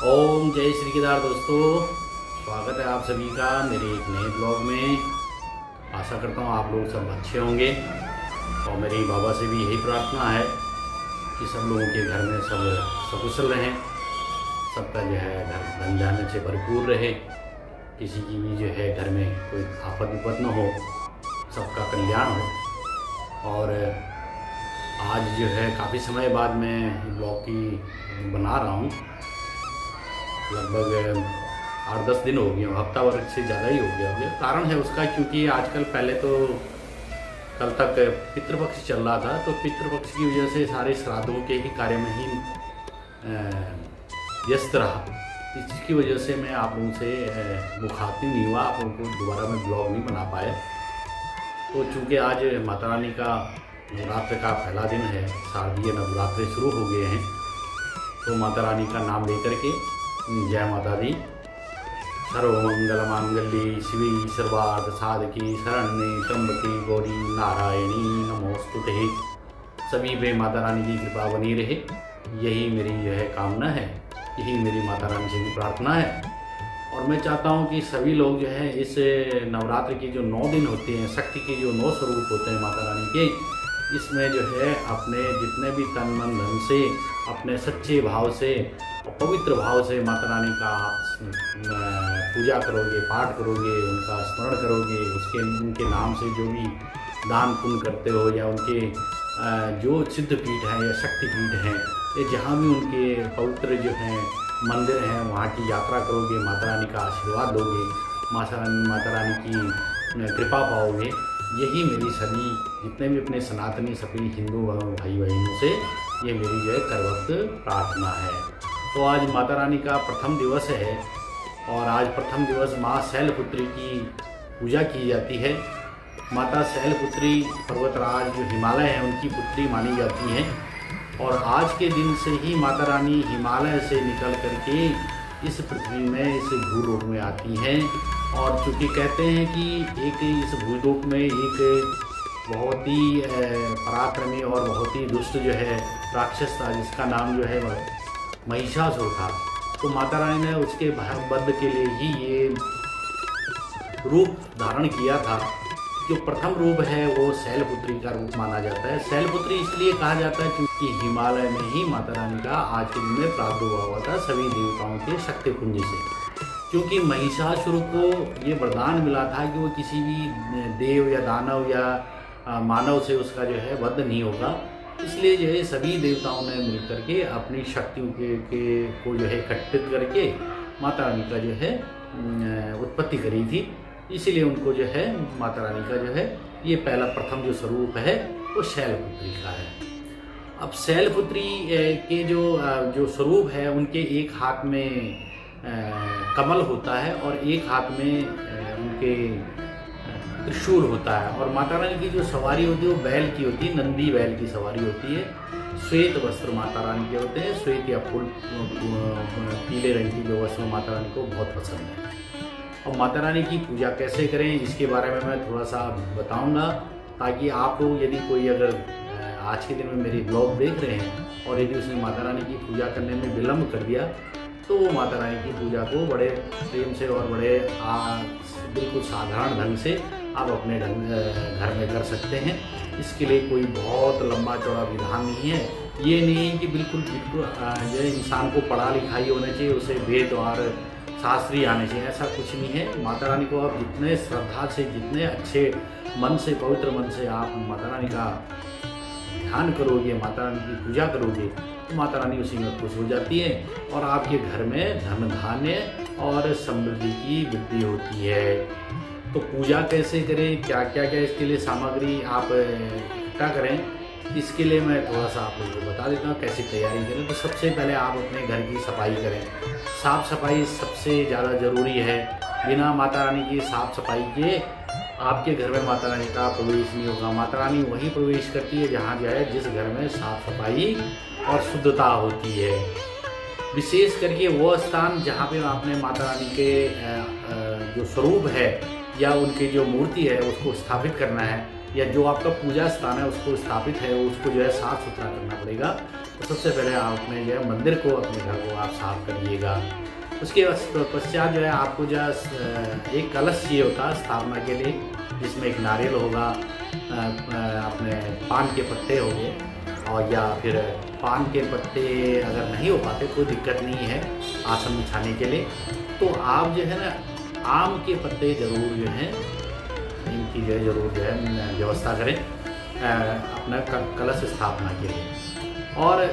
ओम जय श्री केदार दोस्तों, स्वागत है आप सभी का मेरे एक नए ब्लॉग में। आशा करता हूँ आप लोग सब अच्छे होंगे और मेरी बाबा से भी यही प्रार्थना है कि सब लोगों के घर में सब सकुशल रहें, सबका जो है घर धन धान्य से भरपूर रहे, किसी की भी जो है घर में कोई आफत विपत न हो, सबका कल्याण हो। और आज जो है काफ़ी समय बाद मैं ब्लॉग की बना रहा हूँ, लगभग 8-10 दिन हो गए, हफ्ता भर से ज़्यादा ही हो गया। कारण है उसका क्योंकि आजकल पहले तो कल तक पितृपक्ष चल रहा था, तो पितृपक्ष की वजह से सारे श्राद्धों के ही कार्य में ही व्यस्त रहा। इसकी वजह से मैं आप लोगों से मुखातिब नहीं हुआ, आप लोगों को दोबारा मैं ब्लॉग नहीं बना पाया। तो चूँकि आज माता रानी का नवरात्र का पहला दिन है, शारदीय नवरात्र शुरू हो गए हैं, तो माता रानी का नाम लेकर के जय माता दी। सर्वमंगल मांगल्ये शिवे सर्वार्थ साधके शरण्ये त्र्यंबके गौरी नारायणी नमोस्तुते। सभी पे माता रानी की कृपा बनी रहे, यही मेरी जो है कामना है, यही मेरी माता रानी से भी प्रार्थना है। और मैं चाहता हूँ कि सभी लोग जो है इस नवरात्र के जो 9 दिन होते हैं, शक्ति के जो 9 स्वरूप होते हैं माता रानी के, इसमें जो है अपने जितने भी तन मन धन से, अपने सच्चे भाव से और पवित्र भाव से माता रानी का पूजा करोगे, पाठ करोगे, उनका स्मरण करोगे, उसके उनके नाम से जो भी दान पुण्य करते हो, या उनके जो सिद्ध पीठ हैं या शक्ति पीठ हैं, ये जहाँ भी उनके पवित्र जो हैं मंदिर हैं, वहाँ की यात्रा करोगे, माता रानी का आशीर्वाद लोगे, माता रानी की कृपा पाओगे। यही मेरी सभी जितने भी अपने सनातनी सभी हिंदू भाई बहनों से ये मेरी जो है कर वक्त प्रार्थना है। तो आज माता रानी का प्रथम दिवस है और आज प्रथम दिवस माँ शैलपुत्री की पूजा की जाती है। माता शैलपुत्री पर्वतराज जो हिमालय हैं उनकी पुत्री मानी जाती हैं, और आज के दिन से ही माता रानी हिमालय से निकल करके इस पृथ्वी में, इस भूलोक में आती हैं। और चूँकि कहते हैं कि एक इस भूलोक में एक बहुत ही पराक्रमी और बहुत ही दुष्ट जो है राक्षस था, जिसका नाम जो है महिषासुर था। तो माता रानी ने उसके वध के लिए ही ये रूप धारण किया था। जो प्रथम रूप है वो शैलपुत्री का रूप माना जाता है। शैलपुत्री इसलिए कहा जाता है क्योंकि हिमालय में ही माता रानी का आज के दिन में प्रादुर्भाव हुआ था सभी देवताओं के शक्ति पुंज से। क्योंकि महिषासुर को ये वरदान मिला था कि वो किसी भी देव या दानव या मानव से उसका जो है वध नहीं होगा, इसलिए जो है सभी देवताओं ने मिलकर के अपनी शक्तियों को जो है एकत्रित करके माता रानी का जो है उत्पत्ति करी थी। इसीलिए उनको जो है माता रानी का जो है ये पहला प्रथम जो स्वरूप है वो शैलपुत्री का है। अब शैलपुत्री के जो स्वरूप है, उनके एक हाथ में कमल होता है और एक हाथ में उनके त्रिशूल होता है। और माता रानी की जो सवारी होती है वो बैल की होती है, नंदी बैल की सवारी होती है। श्वेत वस्त्र माता रानी के होते हैं, श्वेत या फूल पीले रंग की जो वस्त्र माता रानी को बहुत पसंद है। और माता रानी की पूजा कैसे करें इसके बारे में मैं थोड़ा सा बताऊंगा, ताकि आप लोग यदि कोई अगर आज के दिन में मेरी ब्लॉग देख रहे हैं और यदि उसने माता रानी की पूजा करने में विलम्ब कर दिया, तो वो माता रानी की पूजा को बड़े प्रेम से और बड़े बिल्कुल साधारण ढंग से आप अपने घर में कर सकते हैं। इसके लिए कोई बहुत लंबा चौड़ा विधान नहीं है। ये नहीं है कि बिल्कुल जो इंसान को पढ़ा लिखाई होना चाहिए, उसे वेद और शास्त्री आने चाहिए, ऐसा कुछ नहीं है। माता रानी को आप जितने श्रद्धा से, जितने अच्छे मन से, पवित्र मन से आप माता रानी का ध्यान करोगे, माता रानी की पूजा करोगे, तो माता रानी उसी में खुश हो जाती है और आपके घर में धन धान्य और समृद्धि की वृद्धि होती है। तो पूजा कैसे करें, क्या क्या इसके लिए सामग्री आप इकट्ठा करें, इसके लिए मैं थोड़ा सा आप लोगों को बता देता हूँ कैसे तैयारी करें। तो सबसे पहले आप अपने घर की सफाई करें। साफ़ सफाई सबसे ज़्यादा ज़रूरी है। बिना माता रानी की साफ़ सफाई के आपके घर में माता रानी का प्रवेश नहीं होगा। माता रानी वहीं प्रवेश करती है जहाँ जो है जिस घर में साफ़ सफाई और शुद्धता होती है। विशेष करके वो स्थान जहाँ पे आपने माता रानी के जो स्वरूप है या उनकी जो मूर्ति है उसको स्थापित करना है, या जो आपका पूजा स्थान है उसको स्थापित है, उसको जो है साफ़ सुथरा करना पड़ेगा। तो सबसे पहले आप अपने जो है मंदिर को, अपने घर को आप साफ करिएगा। उसके पश्चात जो है आपको जो है एक कलश चाहिए होता है स्थापना के लिए, जिसमें एक नारियल होगा, अपने पान के पत्ते होंगे, और या फिर पान के पत्ते अगर नहीं हो पाते कोई दिक्कत नहीं है आसन बिछाने के लिए, तो आप जो है ना आम के पत्ते ज़रूर जो हैं इनकी जो है ज़रूर जो है व्यवस्था करें अपना कलश स्थापना के लिए। और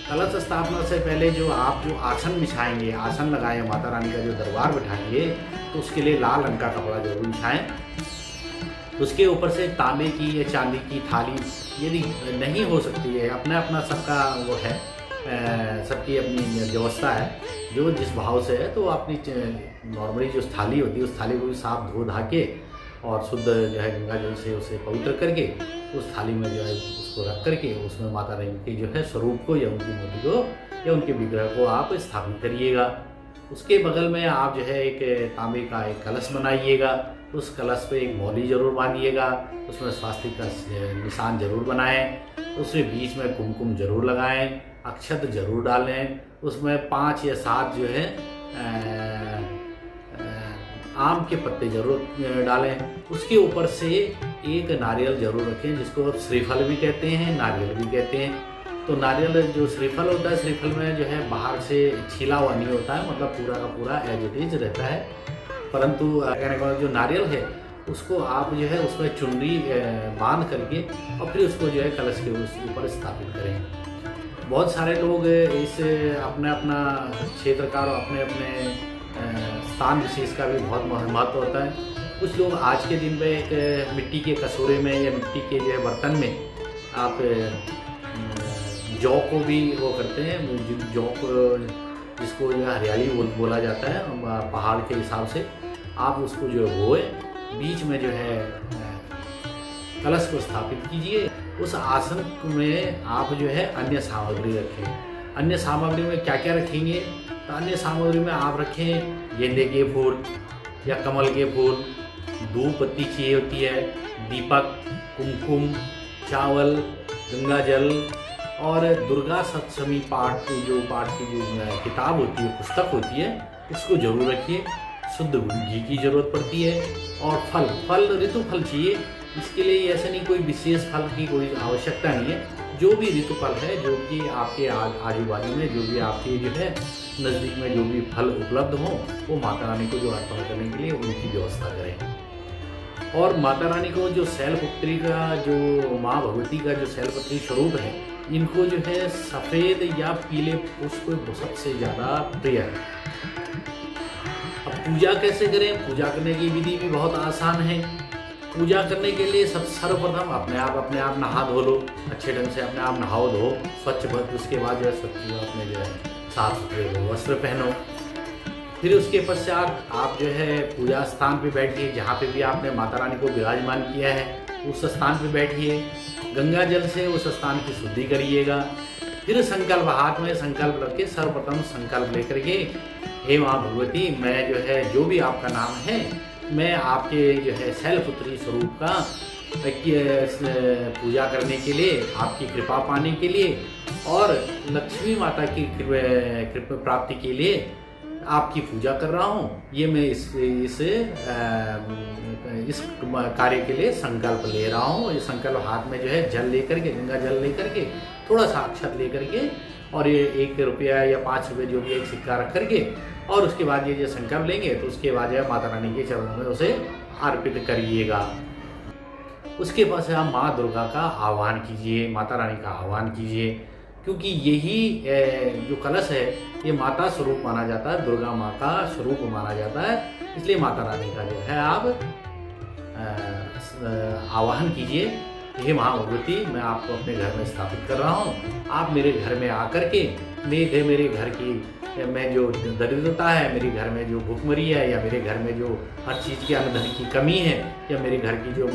कलश स्थापना से पहले जो आप जो आसन बिछाएंगे, आसन लगाएं, माता रानी का जो दरबार बिठाएंगे, तो उसके लिए लाल रंग का कपड़ा जरूर बिछाएं। उसके ऊपर से तांबे की या चांदी की थाली यदि नहीं हो सकती है, अपना अपना सबका वो है, सबकी अपनी व्यवस्था है, जो जिस भाव से है, तो अपनी नॉर्मली जो थाली होती है उस थाली को भी साफ धो धा के और शुद्ध जो है गंगा जल से उसे पवित्र करके उस थाली में जो है उसको रख करके उसमें माता रानी के जो है स्वरूप को या उनकी मूर्ति को या उनके विग्रह को आप स्थापित करिएगा। उसके बगल में आप जो है एक तांबे का एक कलश बनाइएगा, उस कलश पे एक मौली जरूर बांधिएगा, उसमें स्वास्तिक का निशान जरूर बनाएं, उसमें बीच में कुमकुम जरूर लगाएं, अक्षत जरूर डालें, उसमें 5 या 7 जो है आम के पत्ते जरूर डालें। उसके ऊपर से एक नारियल जरूर रखें, जिसको आप श्रीफल भी कहते हैं, नारियल भी कहते हैं। तो नारियल जो श्रीफल होता है, श्रीफल में जो है बाहर से छिला हुआ नहीं होता है, मतलब पूरा का पूरा एज इट इज रहता है, परंतु कहने का जो नारियल है उसको आप जो है उसमें चुनरी बांध करके और फिर उसको जो है कलश के ऊपर स्थापित करें। बहुत सारे लोग इस अपने अपना क्षेत्र का और अपने अपने स्थान विशेष का भी बहुत महत्व होता है। कुछ लोग आज के दिन में एक मिट्टी के कसूरे में या मिट्टी के जो है बर्तन में आप जौ को भी वो करते हैं, जौ को जिसको जो है हरियाली बोला जाता है, पहाड़ के हिसाब से आप उसको जो है बोए, बीच में जो है कलश को स्थापित कीजिए। उस आसन में आप जो है अन्य सामग्री रखें। अन्य सामग्री में क्या क्या रखेंगे? तो अन्य सामग्री में आप रखें गेंदे के फूल या कमल के फूल, धूप बत्ती चाहिए होती है, दीपक, कुमकुम, चावल, गंगा जल और दुर्गा सप्तमी पाठ की जो किताब होती है, पुस्तक होती है, उसको जरूर रखिए। शुद्ध घी की जरूरत पड़ती है और फल ऋतु फल चाहिए। इसके लिए ऐसा नहीं कोई विशेष फल की कोई आवश्यकता नहीं है, जो भी ऋतु फल है, जो कि आपके आजू बाजू में जो भी आपके जो है नज़दीक में जो भी फल उपलब्ध हो, वो माता रानी को जो अर्पण करने के लिए उनकी व्यवस्था करें। और माता रानी को जो शैलपुत्री का, जो माँ भगवती का जो शैलपुत्री स्वरूप है, इनको जो है सफ़ेद या पीले पुष्प सबसे ज़्यादा प्रिय है। अब पूजा कैसे करें? पूजा करने की विधि भी बहुत आसान है। पूजा करने के लिए सर्वप्रथम अपने आप नहा धो लो, अच्छे ढंग से अपने आप नहाओ धो स्वच्छ भक्त। उसके बाद जो है स्वच्छ अपने जो है साफ सुथरे वस्त्र पहनो। फिर उसके पश्चात आप जो है पूजा स्थान पे बैठिए, जहाँ पे भी आपने माता रानी को विराजमान किया है उस स्थान पे बैठिए। गंगा जल से उस स्थान की शुद्धि करिएगा। फिर संकल्प, हाथ में संकल्प रख के सर्वप्रथम संकल्प लेकर के, हे माँ भगवती, मैं जो है जो भी आपका नाम है, मैं आपके जो है शैलपुत्री स्वरूप का पूजा करने के लिए, आपकी कृपा पाने के लिए और लक्ष्मी माता की कृपा प्राप्ति के लिए आपकी पूजा कर रहा हूँ। ये मैं इस कार्य के लिए संकल्प ले रहा हूँ। ये संकल्प हाथ में जो है जल लेकर के, गंगा जल लेकर के, थोड़ा सा अक्षत लेकर के और ये 1 रुपया या 5 रुपये जो भी एक सिक्का रख करके, और उसके बाद ये जो संकल्प लेंगे तो उसके बाद जो है माता रानी के चरणों में उसे अर्पित करिएगा। उसके बाद से आप माँ दुर्गा का आह्वान कीजिए, माता रानी का आह्वान कीजिए, क्योंकि यही जो कलश है ये माता स्वरूप माना जाता है, दुर्गा माँ का स्वरूप माना जाता है। इसलिए माता रानी का जो है आप आह्वान कीजिए, हे महाभगवती, मैं आपको अपने घर में स्थापित कर रहा हूँ। आप मेरे घर में आकर के मेरे घर की में जो दरिद्रता है, मेरे घर में जो भूखमरी है, या मेरे घर में जो हर चीज़ के अन्न धन की कमी है, या मेरे घर की जो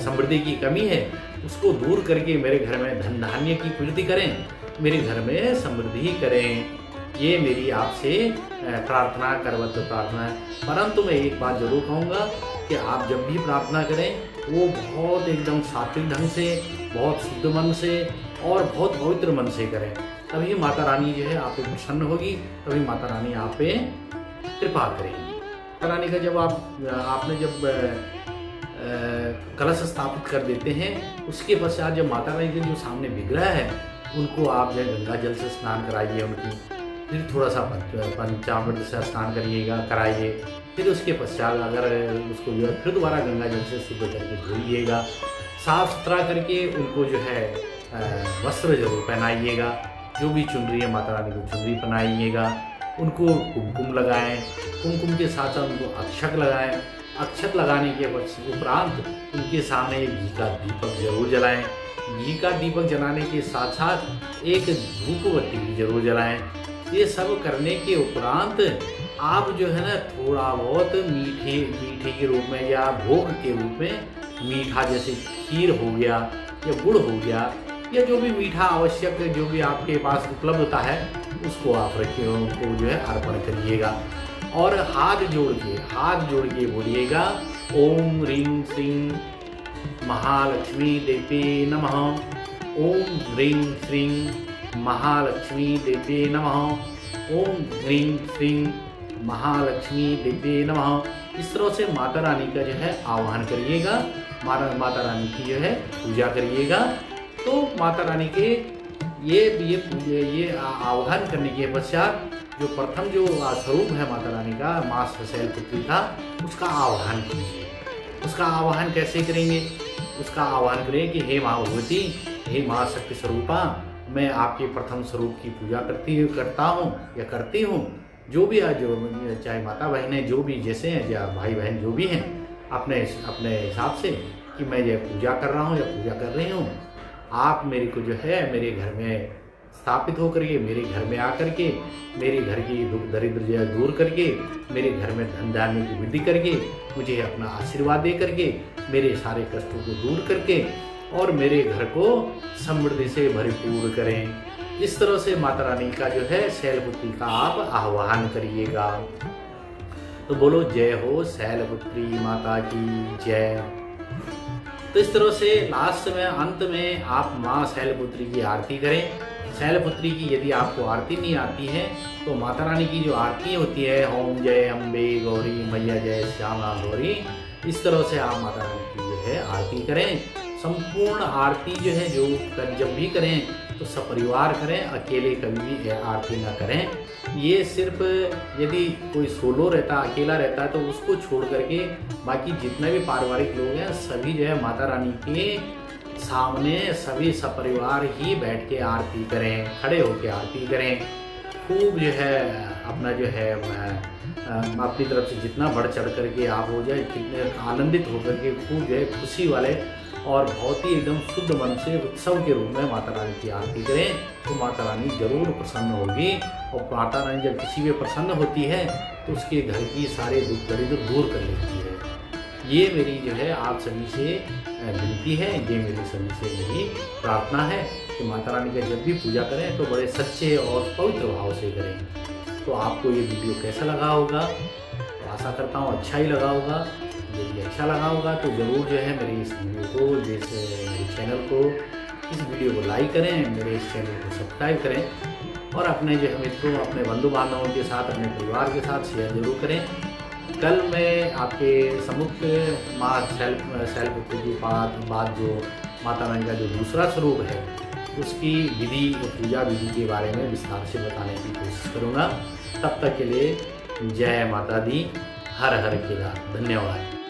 समृद्धि की कमी है, उसको दूर करके मेरे घर में धन धान्य की पूर्ति करें, मेरे घर में समृद्धि करें। ये मेरी आपसे प्रार्थना, करवत प्रार्थना है। परंतु मैं एक बात जरूर कहूँगा कि आप जब भी प्रार्थना करें वो बहुत एकदम सात्विक ढंग से, बहुत शुद्ध मन से और बहुत पवित्र मन से करें, तभी माता रानी जो है आप पे प्रसन्न होगी, तभी माता रानी आप पे कृपा करेंगी। माता रानी का जब आपने जब कलश स्थापित कर देते हैं, उसके पश्चात जब माता रानी के जो सामने विग्रह है उनको आप जो है गंगा जल से स्नान कराइए उनकी, फिर थोड़ा सा पंचामृत से स्नान कराइए, फिर उसके पश्चात अगर उसको जो है फिर दोबारा गंगा जल से शुद्ध करके धोइएगा, साफ सुथरा करके उनको जो है वस्त्र जरूर पहनाइएगा, जो भी चुनरी है माता रानी को चुनरी पहनाइएगा, उनको कुमकुम लगाएं, कुमकुम के साथ साथ उनको अक्षत लगाएं, अक्षत लगाने के उपरांत उनके सामने एक घी का दीपक जरूर जलाएं, घी का दीपक जलाने के साथ साथ एक धूपबत्ती भी जरूर जलाएं। ये सब करने के उपरांत आप जो है ना थोड़ा बहुत मीठे के रूप में या भोग के रूप में मीठा, जैसे खीर हो गया या गुड़ हो गया या जो भी मीठा आवश्यक जो भी आपके पास उपलब्ध होता है उसको आप रखिए, उनको जो है अर्पण करिएगा। और हाथ जोड़ के बोलिएगा ओम ह्रीं श्रीं महालक्ष्मी देवी नमः, ओम ह्रीं श्रीं महालक्ष्मी देवी नमः, ओम ह्रीं श्रीं महालक्ष्मी देवी नमः। इस तरह से माता रानी का जो है आह्वान करिएगा, माता रानी की जो है पूजा करिएगा। तो माता रानी के ये आह्वान करने के पश्चात जो प्रथम जो स्वरूप है माता रानी का, माँ शैलपुत्री का, उसका आह्वान कीजिए। उसका आह्वान कैसे करेंगे? उसका आह्वान करें कि हे माँ भगवती, हे माँ शक्ति स्वरूपा, मैं आपके प्रथम स्वरूप की पूजा करती हूँ। जो भी जो चाहे माता बहनें जो भी जैसे हैं या भाई बहन जो भी हैं अपने हिसाब से कि मैं ये पूजा कर रहा हूँ या पूजा कर रही हूँ, आप मेरे को जो है मेरे घर में स्थापित होकर के, मेरे घर में आकर के, मेरे घर की दुख दरिद्र जो है दूर करके, मेरे घर में धन धान्य की वृद्धि करके, मुझे अपना आशीर्वाद दे करके, मेरे सारे कष्टों को दूर करके और मेरे घर को समृद्धि से भरपूर करें। इस तरह से माता रानी का जो है शैलपुत्री का आप आह्वान करिएगा। तो बोलो जय हो शैलपुत्री माता की जय। तो इस तरह से लास्ट में अंत में आप माँ शैलपुत्री की आरती करें। शैलपुत्री की यदि आपको आरती नहीं आती है तो माता रानी की जो आरती होती है ओम जय अम्बे गौरी मैया जय श्यामा गौरी, इस तरह से आप माता रानी की जो है आरती करें। संपूर्ण आरती जो है जो जब भी करें तो सपरिवार करें, अकेले कभी भी आरती ना करें। ये सिर्फ यदि कोई सोलो रहता, अकेला रहता है तो उसको छोड़ करके बाकी जितने भी पारिवारिक लोग हैं सभी जो है माता रानी के सामने सभी सपरिवार ही बैठ के आरती करें, खड़े होकर आरती करें। खूब जो है अपना जो है अपनी तरफ से जितना बढ़ चढ़ करके आप हो जाए, कितने आनंदित होकर के खूब जो है खुशी वाले और बहुत ही एकदम शुद्ध मन से उत्सव के रूप में माता रानी की आरती करें तो माता रानी जरूर प्रसन्न होगी। और माता रानी जब किसी पे प्रसन्न होती है तो उसके घर की सारे दुख दरिद्र दूर कर लेती है। ये मेरी जो है आप सभी से विनती है, ये मेरी सभी से मेरी प्रार्थना है कि माता रानी का जब भी पूजा करें तो बड़े सच्चे और पवित्र भाव से करें। तो आपको ये वीडियो कैसा लगा होगा? तो आशा करता हूँ अच्छा ही लगा होगा। यदि अच्छा लगा होगा तो ज़रूर जो है मेरे इस वीडियो को, मेरे चैनल को, इस वीडियो को लाइक करें, मेरे इस चैनल को सब्सक्राइब करें और अपने जो मित्रों, अपने बंधु बांधवों के साथ, अपने परिवार के साथ शेयर जरूर करें। कल मैं आपके सम्मुख माँ शैलपुत्री की बाद जो माता रानी का जो दूसरा स्वरूप है उसकी विधि, पूजा विधि के बारे में विस्तार से बताने की कोशिश करूँगा। तब तक के लिए जय माता दी, हर हर केला। धन्यवाद।